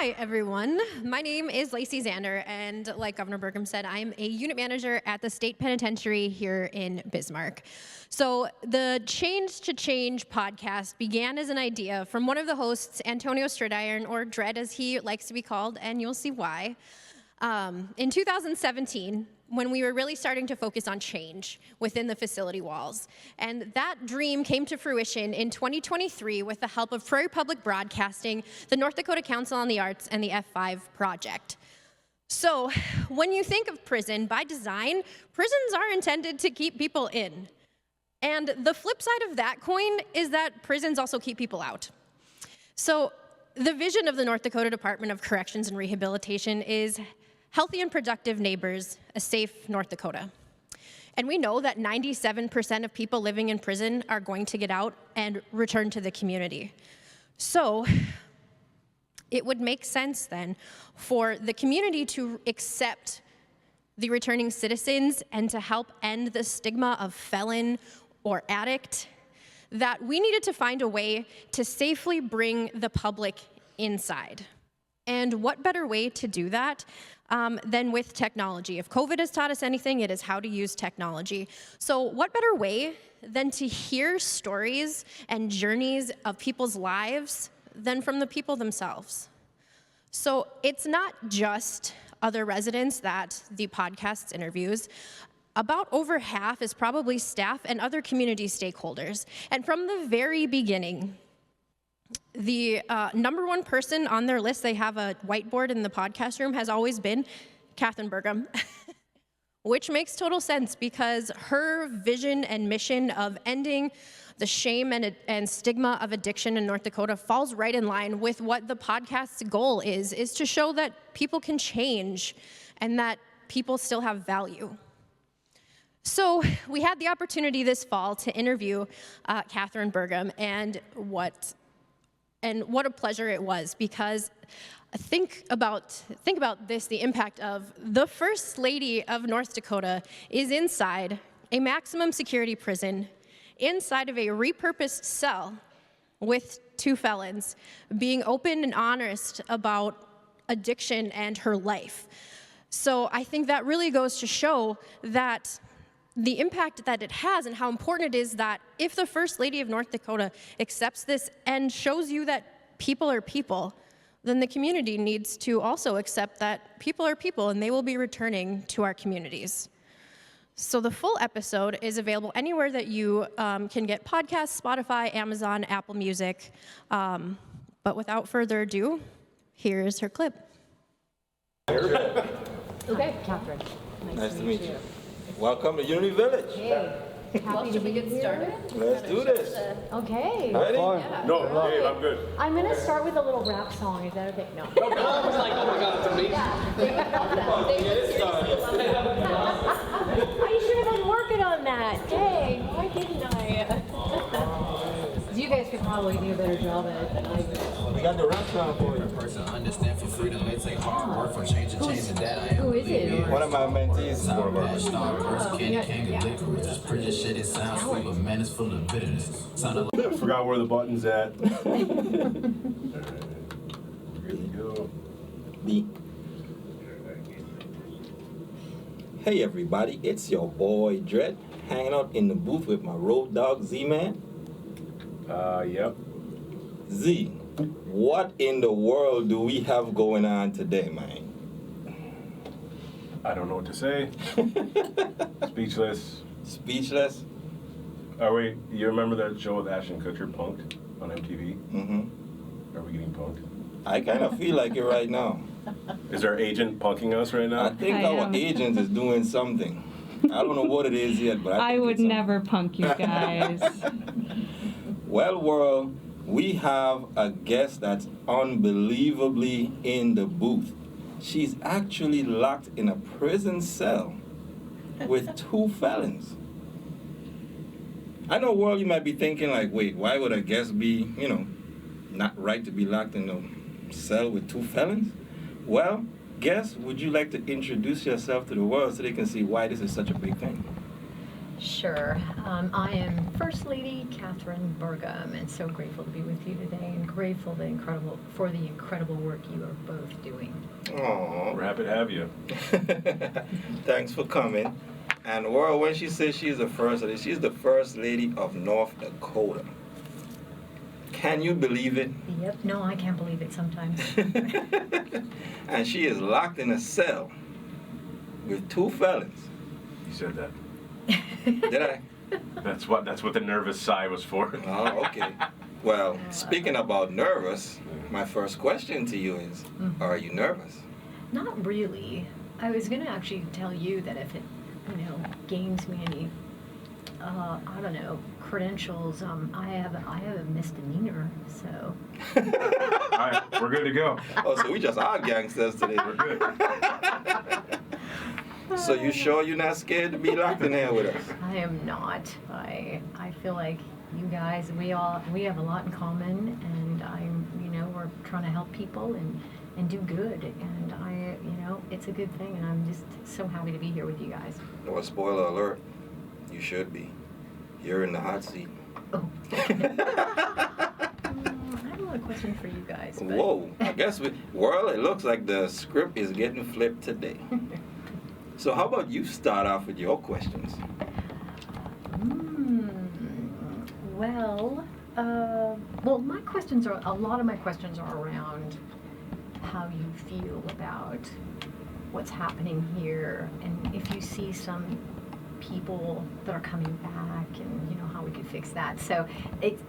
Hi, everyone. My name is Lacey Zander, and like Governor Burgum said, I'm a unit manager at the State Penitentiary here in Bismarck. So the Chainz to Change podcast began as an idea from one of the hosts, Antonio Stridiron, or Dread as he likes to be called, and you'll see why. In 2017, when we were really starting to focus on change within the facility walls. And that dream came to fruition in 2023 with the help of Prairie Public Broadcasting, the North Dakota Council on the Arts, and the F5 project. So when you think of prison, by design, prisons are intended to keep people in. And the flip side of that coin is that prisons also keep people out. So the vision of the North Dakota Department of Corrections and Rehabilitation is healthy and productive neighbors, a safe North Dakota. And we know that 97% of people living in prison are going to get out and return to the community. So it would make sense then for the community to accept the returning citizens and to help end the stigma of felon or addict, that we needed to find a way to safely bring the public inside. And what better way to do that than with technology? If COVID has taught us anything, it is how to use technology. So what better way than to hear stories and journeys of people's lives than from the people themselves? So it's not just other residents that the podcast interviews. About over half is probably staff and other community stakeholders. And from the very beginning, the number one person on their list, they have a whiteboard in the podcast room, has always been Kathryn Burgum, which makes total sense because her vision and mission of ending the shame and stigma of addiction in North Dakota falls right in line with what the podcast's goal is to show that people can change and that people still have value. So we had the opportunity this fall to interview Kathryn Burgum, and what a pleasure it was, because think about this, the impact of the First Lady of North Dakota is inside a maximum security prison, inside of a repurposed cell with two felons, being open and honest about addiction and her life. So I think that really goes to show that the impact that it has and how important it is that if the First Lady of North Dakota accepts this and shows you that people are people, then the community needs to also accept that people are people and they will be returning to our communities. So the full episode is available anywhere that you can get podcasts: Spotify, Amazon, Apple Music. But without further ado, here's her clip. Okay, Kathryn. Nice to meet you. Welcome to Unity Village. Hey, happy to be get here. started? Let's do this. Okay. Ready? Yeah. No, Dave, I'm good. I'm gonna start with a little rap song. Is that okay? No. I was like, oh my God, it's amazing. I should have been working on that. Dang, why didn't I? You guys could probably do a better job at it than I could. We got the rap song for you. Person understand for freedom, it take hard work for change and that I am. Who is it? One of my mentees. Star person, candy, licorice. This pretty shit, it sounds sweet, but man, it's full of bitterness. Sounded like Forgot where the button's at. Here we go. Hey everybody, it's your boy Dread, hanging out in the booth with my road dog Z-Man. Yep. Z, what in the world do we have going on today, man? I don't know what to say. Speechless. Speechless? Oh wait, you remember that show with Ashton Kutcher, Punked, on MTV? Mm-hmm. Are we getting punked? I kind of feel like it right now. Is our agent punking us right now? I think our agent is doing something. I don't know what it is yet, but I think would it's something. never punk you guys. Well, world, we have a guest that's unbelievably in the booth. She's actually locked in a prison cell with two felons. I know, world, you might be thinking like, wait, why would a guest be, not right to be locked in a cell with two felons? Well, guest, would you like to introduce yourself to the world so they can see why this is such a big thing? Sure. I am First Lady Kathryn Burgum, and so grateful to be with you today, and grateful for the incredible work you are both doing. Aww. We're happy to have you. Thanks for coming. And well, when she says she's the first lady, she's the first lady of North Dakota. Can you believe it? Yep. No, I can't believe it sometimes. And she is locked in a cell with 2 felons. You said that. Did I? That's what the nervous sigh was for. Oh, okay. Well, speaking about nervous, my first question to you is, are you nervous? Not really. I was going to actually tell you that if it, gains me any, I don't know, credentials, I have a misdemeanor, so. All right, we're good to go. Oh, so we just are gangsters today. We're good. So you sure you're not scared to be locked in here with us? I am not. I feel like you guys, we have a lot in common, and we're trying to help people and do good, and it's a good thing, and I'm just so happy to be here with you guys. Well, spoiler alert, you should be. You're in the hot seat. Oh. I have a lot of questions for you guys. But... Whoa, I guess it looks like the script is getting flipped today. So how about you start off with your questions? Well, a lot of my questions are around how you feel about what's happening here, and if you see some people that are coming back, and how we could fix that. So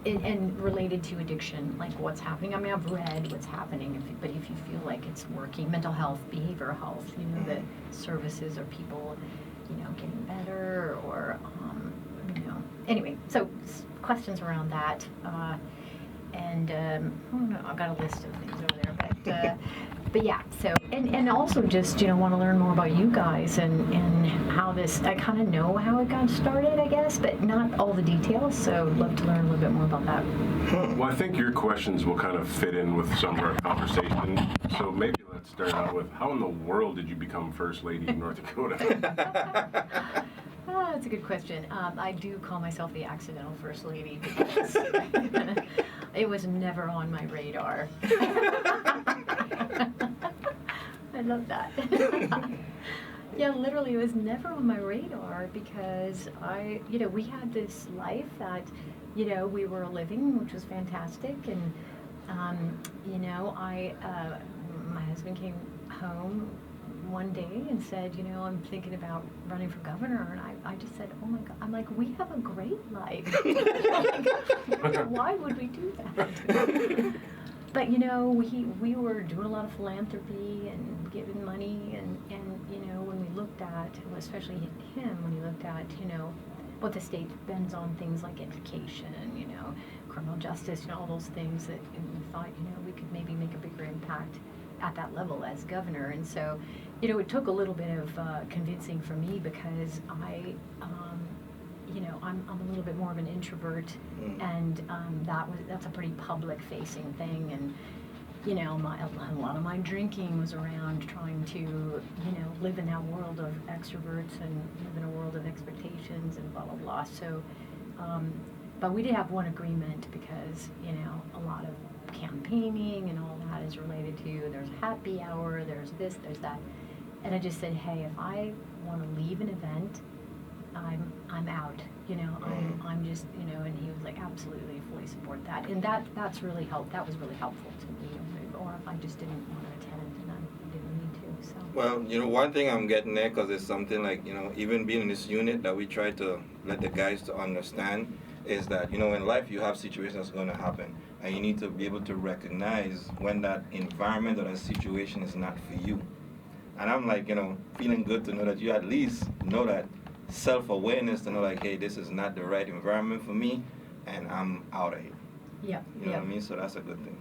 and related to addiction, like what's happening. I mean, I've read what's happening, but if you feel like it's working, mental health, behavioral health, the services, are people, getting better, or anyway. So questions around that, and I don't know. I've got a list of things over there, but yeah. So and also just want to learn more about you guys and how this. I kind of know how it got started, I guess, but not all the details. So I'd love to learn a little bit more about that. Well, I think your questions will kind of fit in with some of our conversation. So maybe let's start out with, how in the world did you become First Lady of North Dakota? That's a good question. I do call myself the accidental First Lady because it was never on my radar. I love that. Yeah, literally, it was never on my radar because we had this life that, we were living, which was fantastic, and my husband came home one day and said, I'm thinking about running for governor, and I just said, oh my God, I'm like, we have a great life. Why would we do that? But we were doing a lot of philanthropy and giving money, and when we looked at, especially him, when he looked at what the state spends on things like education, criminal justice, all those things, that we thought we could maybe make a bigger impact at that level as governor. And so it took a little bit of convincing for me, because I'm a little bit more of an introvert, and that's a pretty public facing thing, and a lot of my drinking was around trying to live in that world of extroverts and live in a world of expectations and blah blah blah. So but we did have one agreement, because a lot of campaigning and all that is related to, there's happy hour, there's this, there's that, and I just said, hey, if I want to leave an event, I'm out, I'm just, and he was like, absolutely, fully support that, and that's really helped. That was really helpful to me. Or if I just didn't want to attend, and I didn't need to. So. Well, one thing I'm getting there, because it's something like, even being in this unit that we try to let the guys to understand, is that, in life you have situations that's going to happen, and you need to be able to recognize when that environment or that situation is not for you. And I'm like, feeling good to know that you at least know that self-awareness, to know like, hey, this is not the right environment for me, and I'm out of here. Yeah. You know what I mean? So that's a good thing.